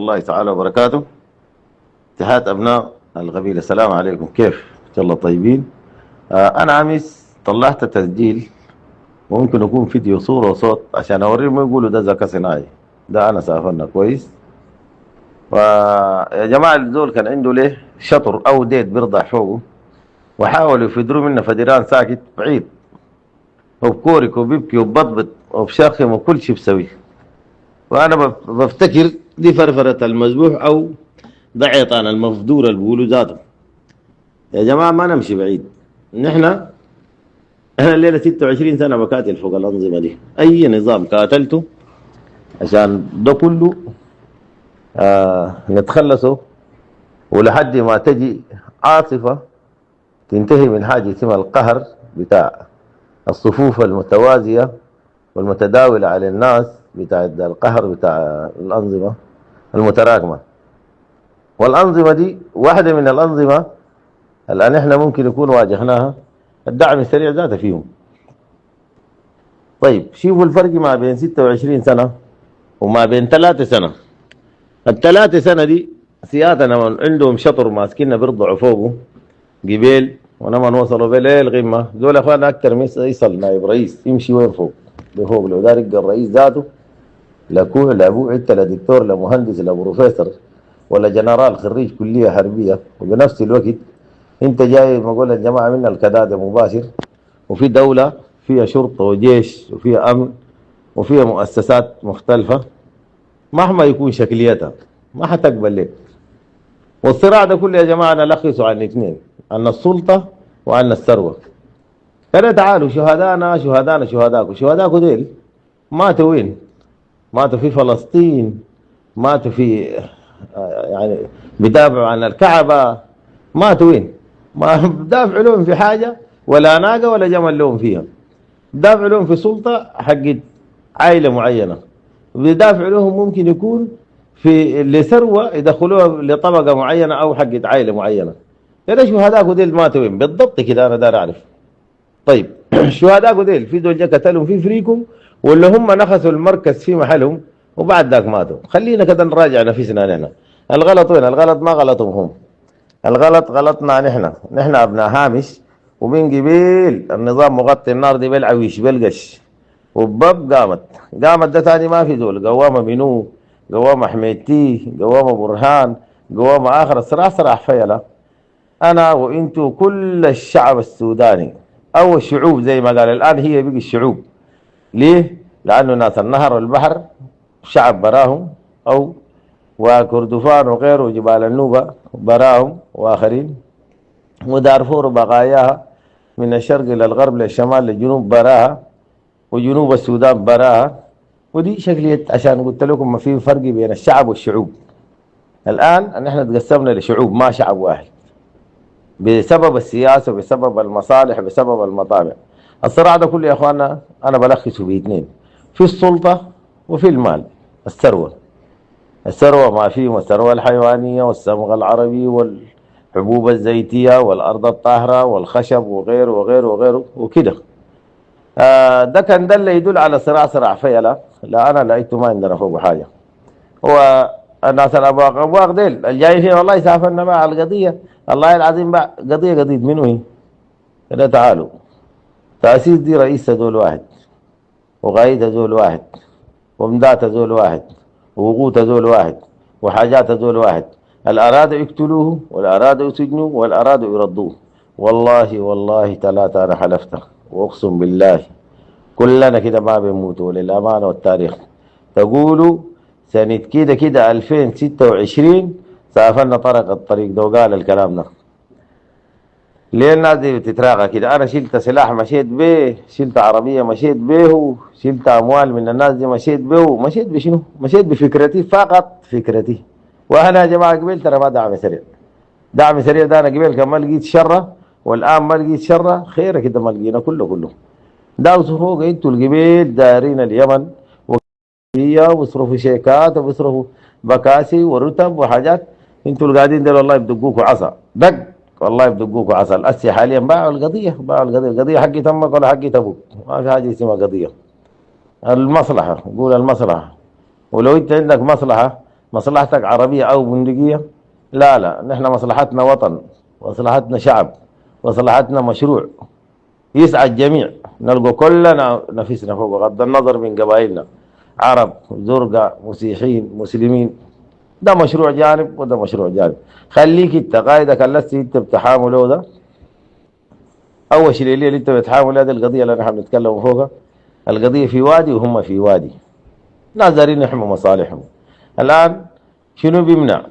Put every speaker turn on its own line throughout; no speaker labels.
الله تعالى وبركاته. اتحاد أبناء القبيلة، السلام عليكم، كيف؟ إن شاء الله طيبين. أنا أمس طلعت تسجيل، وممكن يكون فيديو صورة وصوت عشان أوريهم يقولوا ده ذكاء صناعي. ده أنا سافرنا كويس. ويا جماعة الزول كان عنده ليه شطر أو ديت بيرضع فوقه، وحاولوا يفدروا منه فدران ساكت بعيد، وبكورك وبيبكي وببطبط وبشاخم وكل شيء بسويه. وأنا بفتكر دي فرفرة المذبوح أو ضعيطان المفدور اللي بيقولوا ذاته. يا جماعة ما نمشي بعيد. نحن أنا الليلة 26 سنة بكاتل فوق الأنظمة دي، أي نظام كاتلته عشان ده كله نتخلصه، ولحد ما تجي عاصفة تنتهي من حاجة اسمها القهر بتاع الصفوف المتوازية والمتداولة على الناس، بتاع القهر بتاع الأنظمة المتراكمة. والأنظمة دي واحدة من الأنظمة الآن احنا ممكن يكون واجهناها، الدعم السريع ذاته فيهم. طيب شوفوا الفرق ما بين 26 سنة وما بين 3 سنة. ال3 سنة دي سيادنا عندهم شطر ماسكيننا بيرضعوا فوقه جبال، ونما وصلوا بيه القمة. دول اخوانا اكثر من يصل نائب رئيس يمشي وين فوق بفوق، لو ده رجع الرئيس ذاته لكوه لابوه عدت لدكتور لمهندس لبروفيسور ولا جنرال خريج كلية حربية. وبنفس الوقت انت جاي بقول الجماعة منا الكدادة مباشر، وفي دولة فيها شرطة وجيش وفيها أمن وفيها مؤسسات مختلفة، مهما يكون شكليتها ما حتقبل لك. والصراع ده كله يا جماعة نلخصه عن اثنين، عن السلطة وعن الثروة. كده تعالوا شهدانا شهدانا شهداكم، شهداكم ديل ماتوا وين؟ ماتوا في فلسطين، ماتوا في يعني بدافعوا عن الكعبة، ماتوا وين؟ ما بدافعوا لهم في حاجة ولا ناقة ولا جمل لهم فيها. بدافعوا لهم في سلطة حقت عائلة معينة، بدافعوا لهم ممكن يكون في لثروة يدخلوها لطبقة معينة أو حقت عائلة معينة. كده شهداكم ديل ماتوا وين؟ بالضبط كده أنا دار أعرف. طيب شهداكم ديل في دول جا قتلهم في فريقهم، ولا هم نخسوا المركز في محلهم وبعد ذاك ماتوا؟ خلينا كده نراجع نفسنا نحن. الغلط وين؟ الغلط ما غلطهم هم، الغلط غلطنا نحن ابناء هامش. ومن قبيل النظام مغطي النار دي بالعويش بالقش وبب قامت ده تاني ما في دول. قوامة منو؟ قوامة حميتي، قوامة برهان، قوامة آخر. الصراح صراح فيلا أنا وإنتو كل الشعب السوداني أو الشعوب زي ما قال الآن، هي بقي الشعوب. ليه؟ لأنه ناس النهر والبحر شعب براهم، أو وكردفان وغيره وجبال النوبة براهم وآخرين، ودارفور بقاياها من الشرق إلى الغرب للشمال للجنوب براها، وجنوب السودان براها. ودي شكلية عشان قلت لكم ما في فرق بين الشعب والشعوب. الآن نحن تقسمنا لشعوب ما شعب واحد، بسبب السياسة، بسبب المصالح، بسبب المطامع. الصراع ده كله يا اخوانا انا بلخصه باثنين، في السلطة وفي المال. الثروة، الثروة ما فيهم الثروة الحيوانية والصمغ العربي والحبوب الزيتية والأرض الطاهرة والخشب وغيره وغيره وغيره وكده. ده كان ده اللي يدل على صراع فيلا. لا أنا لقيته ما عندنا فوق حاجة. هو الناس الأبواق ديل الجايين هنا والله سافرنا بقى على القضية، الله العظيم بقى قضية منو هي؟ كده تعالوا. تأسيس دي رئيس دول واحد، وقايد دول واحد، ومدات دول واحد، ووقوت دول واحد، وحاجات دول واحد. الأرادوا يقتلوه والأرادوا يسجنوه والأرادوا يردوه. والله 3 أنا حلفته وأقسم بالله كلنا كده ما بنموتوا للأمانة والتاريخ. تقولوا سنة كده 2026 سافرنا طرق الطريق ده وقال الكلام ده. ليه الناس دي بتتراغى كده؟ أنا شلت سلاح مشيت به، شلت عربية مشيت به، شلت أموال من الناس دي مشيت به. مشيت بشنو؟ مشيت بفكرتي فقط، فكرتي. وأنا يا جماعة قبل ترى ما دعم سريع. دعم سريع ده أنا قبل كان ما لقيت شره، والآن ما لقيت شره، خير كده ما لقينا كله. داوسوا فوق انتوا القبيل دارين اليمن وبيصرفوا شيكات وبيصرفوا بكاسي ورتب وحاجات. انتوا اللي قاعدين دول والله بدقوكوا عصا دق، والله بدقوكوا عصا. الأسي حاليا باعوا القضية حقي تمك ولا حقي تبوك، ما في حاجة اسمها قضية. المصلحة، قول المصلحة. ولو انت عندك مصلحة مصلحتك عربية أو بندقية. لا لا، نحن مصلحتنا وطن، مصلحتنا شعب، مصلحتنا مشروع يسعى الجميع، نلقى كلنا نفسنا فوق بغض النظر من قبائلنا، عرب زرقاء مسيحيين مسلمين. ده مشروع جانب وده مشروع جانب. خليك انت قاعدك التي انت بتحامله ده. اول شيء اللي انت بتحامل هذه القضيه اللي نحن بنتكلم فوقها، القضيه في وادي وهم في وادي، ناس دارين يحموا مصالحهم. الان شنو بيمنع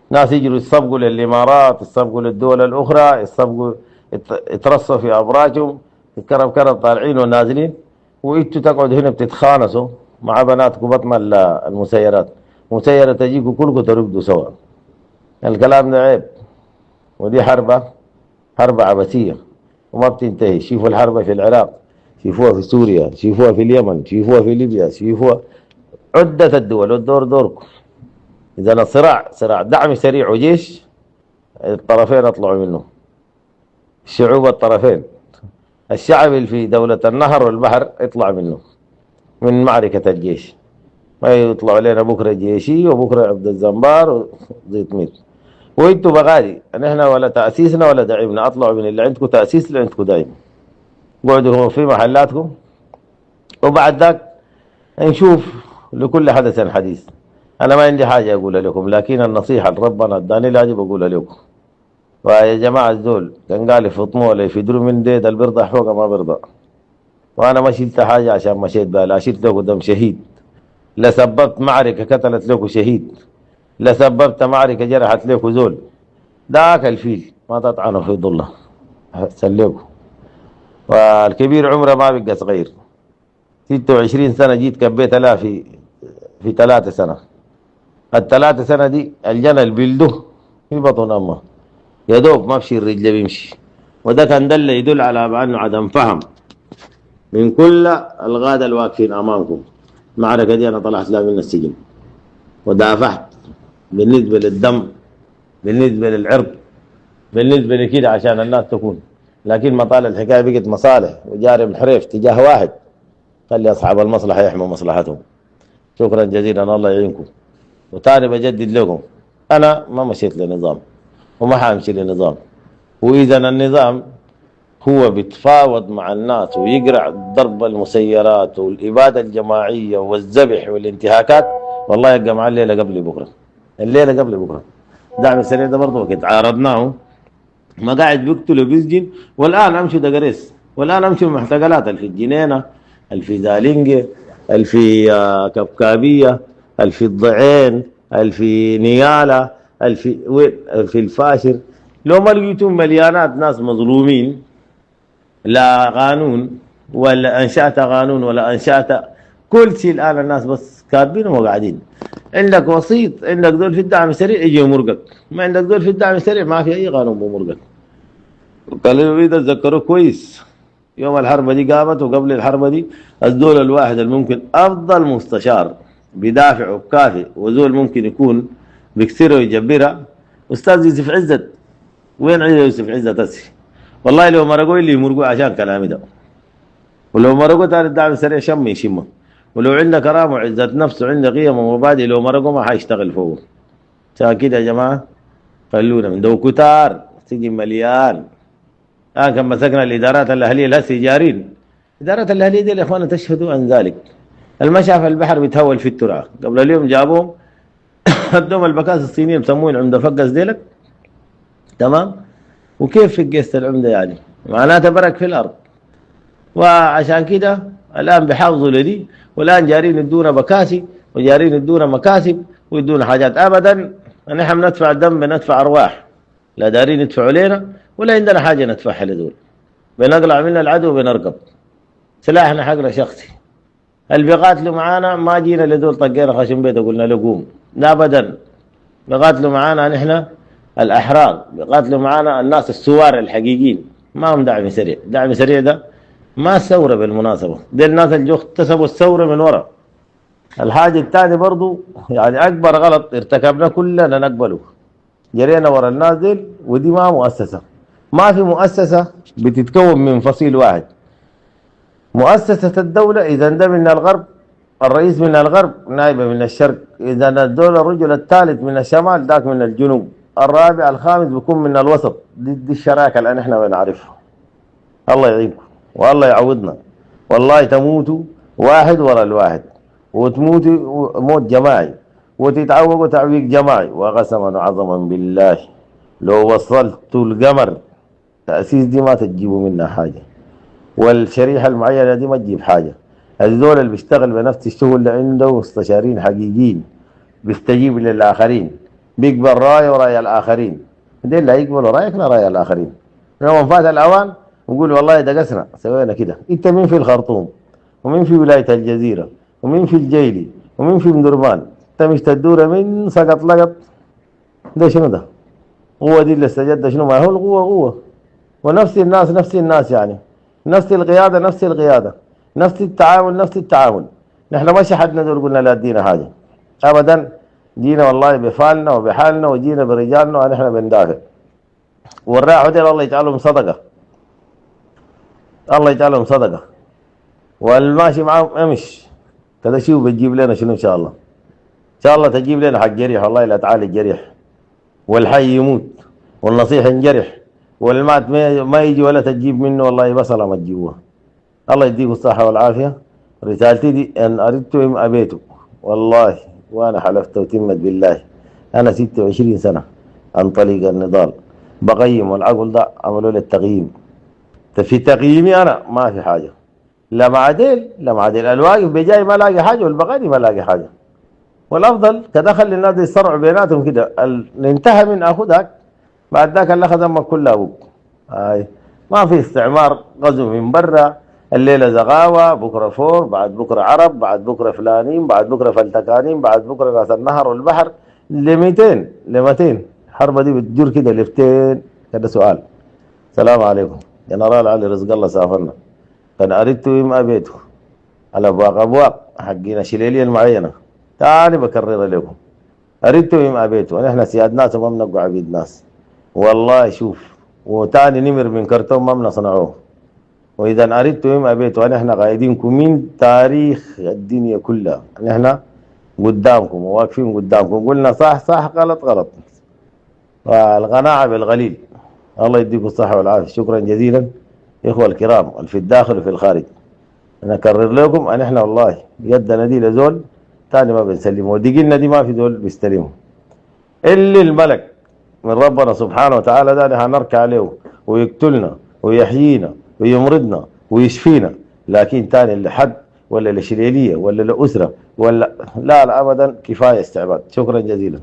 ناس يجروا يتصفقوا للامارات، يتصفقوا للدول الاخرى، يتصفقوا يترصوا في ابراجهم، كرب كرب طالعين ونازلين، وانتوا تقعدوا هنا بتتخانسوا مع بناتكم بطن المسيرات، مسيرة تجيكوا كلكم ترقدوا سوا. الكلام ده عيب، ودي حرب عبثية وما بتنتهي. شوفوا الحرب في العراق، شوفوها في سوريا، شوفوها في اليمن، شوفوها في ليبيا، شوفوها عدة الدول، والدور دوركم. إذا صراع دعم سريع وجيش، الطرفين اطلعوا منه، الشعوب الطرفين، الشعب اللي في دولة النهر والبحر يطلع منه، من معركة الجيش. ما يطلعوا علينا بكرة جيشي وبكرة عبد الزنبار وزيت ميت، وانتوا بغالي نحن ولا تأسيسنا ولا دعمنا. اطلعوا من اللي عندكم تأسيس اللي عندكم دايم، قعدوا في محلاتكم، وبعد ذاك نشوف لكل حدث حديث. انا ما عندي حاجة اقولها لكم، لكن النصيحة اللي ربنا اداني لاجب اقولها لكم. ويا جماعة الزول كان قال يفطموا ولا يفدروا من ديد اللي بيرضى فوق ما بيرضى. وانا ما شلت حاجة عشان مشيت بها، لا شلت له قدام شهيد، لا سببت معركة قتلت لكم شهيد، لا سببت معركة جرحت لكم زول. داك الفيل ما تطعنوا في ضله سلكوا. والكبير عمره ما بقى صغير. 26 سنة جيت كبيت لها في 3 سنة. ال3 سنة دي الجنة اللي بيلده في بطن أمه يا دوب ما بشي الرجل بيمشي. وده كان دل يدل على أنه عدم فهم من كل الغادة الواقفين أمامكم. المعركة دي أنا طلعت لها من السجن ودافعت بالنسبة للدم، بالنسبة للعرض، بالنسبة لكده عشان الناس تكون. لكن ما طال الحكاية بقت مصالح وجاري حريف تجاه واحد. خلي أصحاب المصلحة يحموا مصلحتهم. شكرا جزيلا، الله يعينكم. وتاني بجدد لكم، أنا ما مشيت لنظام وما حامشي لنظام. وإذا النظام هو بيتفاوض مع الناس ويقرع ضرب المسيرات والإبادة الجماعية والذبح والانتهاكات، والله يبقى مع الليلة قبل بكرة، الليلة قبل بكرة. دعم السريع ده برضه وقت عارضناه ما قاعد بيقتل وبيسجن، والآن أمشوا دقريس، والآن أمشوا المحتقلات اللي في الجنينة، اللي في زالينجي، اللي في كبكابية، اللي في الضعين، اللي في نيالة، اللي في الفاشر. لو ما لقيتم مليانات ناس مظلومين، لا قانون ولا أنشأت قانون ولا أنشأت كل شيء. الآن الناس بس كاتبينهم وقاعدين. عندك وسيط، عندك دول في الدعم السريع يجي يمرقك، ما عندك دول في الدعم السريع ما في أي قانون بمرقك. قالوا إذا تذكروا كويس يوم الحرب دي قامت، وقبل الحرب دي الزول الواحد الممكن أفضل مستشار بدافع وكافي وزول ممكن يكون بيكسره ويجبرها أستاذ يوسف عزت. وين يوسف عزت هسي؟ والله لو مرقوا اللي يمرقوا عشان كلامي ده، ولو مرقوا تاني الدعم السريع شم يشمه. ولو عنده كرامه وعزة نفس وعنده قيم ومبادئ، لو مرقوا ما حيشتغل فوقه. عشان كده يا جماعة خلونا من دو كتار، سجن مليان. كان مسكنا الإدارات الأهلية الهسي جارين. الإدارات الأهلية دي يا إخوانا تشهدوا عن ذلك. المشى في البحر بيتهول في الترعة. قبل اليوم جابوهم ادوهم البكاس الصينية مسموين عمدة فقس ديلك، تمام. وكيف في قيسة العمدة يعني؟ معناتها برك في الأرض. وعشان كده الآن بيحافظوا لدي، والآن جارين يدونا بكاسي وجارين يدونا مكاسب ويدونا حاجات. أبدا نحن ندفع دم، بندفع أرواح، لا دارين يدفعوا لنا ولا عندنا حاجة ندفعها لدول. بنقلع من العدو وبنرقب سلاحنا حقنا شخصي. اللي بيقاتلوا معانا ما جينا لدول طقينا خشم بيت قلنا له قوم، لا أبدا. بيقاتلوا معانا نحن الأحرار، بيقاتلوا معانا الناس السوار الحقيقيين، ما هم دعم سريع. دعم سريع ده ما ثورة بالمناسبة، دي الناس اللي اكتسبوا الثورة من وراء. الحاجة الثانية برضو يعني أكبر غلط ارتكبنا كلنا نقبله، جرينا ورا الناس دي. ودي ما مؤسسة، ما في مؤسسة بتتكون من فصيل واحد. مؤسسة الدولة إذا ده من الغرب الرئيس من الغرب، نائبة من الشرق، إذا الدول الرجل الثالث من الشمال، ذاك من الجنوب، الرابع الخامس بيكون من الوسط. دي الشراكة اللي احنا بنعرفها. الله يعينكم والله يعوضنا. والله تموتوا واحد ورا الواحد، وتموتوا موت جماعي، وتتعوقوا تعويق جماعي. وقسما عظما بالله لو وصلت القمر تأسيس دي ما تجيبوا منها حاجة، والشريحة المعينة دي ما تجيب حاجة. الزول اللي بيشتغل بنفس الشغل اللي عنده مستشارين حقيقيين، بيستجيب للآخرين، بيقبل رأي ورأي الآخرين. دي اللي هيقبلوا رأيك لا رأي الآخرين. يوم فات الأوان نقول والله دقسنا سوينا كده. انت مين في الخرطوم، ومين في ولاية الجزيرة، ومين في الجيلي، ومين في مدرمان؟ انت مش تدوره من سقط لقط. ده شنو ده؟ قوة دي اللي استجد شنو؟ ما هو القوة قوة. ونفس الناس نفس الناس يعني، نفس القيادة نفس القيادة، نفس التعامل نفس التعامل. نحن ما شحدنا دول قلنا لا ادينا حاجة أبدا. جينا والله بفالنا وبحالنا، وجينا برجالنا ونحن بندافع. والراحوا ديل الله يجعلهم صدقة، الله يجعلهم صدقة. والماشي معاهم امش كذا شيء بتجيب لنا شنو ان شاء الله. ان شاء الله تجيب لنا حق جريح، والله لا تعالي الجريح، والحي يموت، والنصيح ينجرح، والمات ما يجي ولا تجيب منه والله بصله ما تجيبوها. الله يديكم الصحة والعافية. رسالتي دي ان اردتم ابيتم والله، وانا حلفت وتمت بالله. انا 26 سنة عن طريق النضال بقيم، والعقل ده عملوا لي التقييم. في تقييمي انا ما في حاجة، لا مع ديل لا مع ديل. الواقف بجاي ما لاقي حاجة، والبقاني ما لاقي حاجة. والافضل كدخل للناس يصرعوا بيناتهم كده. اللي انتهى من اخذك بعد ذاك اللي اخذ امك كلها ابوك. هاي ما في استعمار غزو من برا. الليله زغاوه، بكره فور، بعد بكره عرب، بعد بكره فلانين، بعد بكره فلتكانين، بعد بكره ناس النهر والبحر. ل 200 ل 200 الحرب دي بتدور كده لفتين. كده سؤال. السلام عليكم. جنرال علي رزق الله سافرنا. كان أردت ما أبيته على أبواق أبواق حقين شليلية المعينة. تاني بكرر لكم، أردت ما أبيته. ونحن سياد ناس وما بنقوا عبيد ناس. والله شوف، وتاني نمر من كرتون ما بنصنعوه. وإذا أردت ما أبيته ونحن قايدينكم من تاريخ الدنيا كلها. نحن قدامكم وواقفين قدامكم، قلنا صح صح غلط غلط. والقناعة بالغليل. الله يديكم الصحة والعافية. شكرا جزيلا إخوة الكرام في الداخل وفي الخارج. أنا أكرر لكم أن إحنا والله يدنا دي لزول تاني ما بنسلمه، ودقينا دي ما في دول بيستلمه. اللي الملك من ربنا سبحانه وتعالى ده هنركع له ويقتلنا ويحيينا ويمرضنا ويشفينا. لكن تاني لحد ولا لشليلية ولا لأسرة ولا لا لا أبدا، كفاية استعباد. شكرا جزيلا.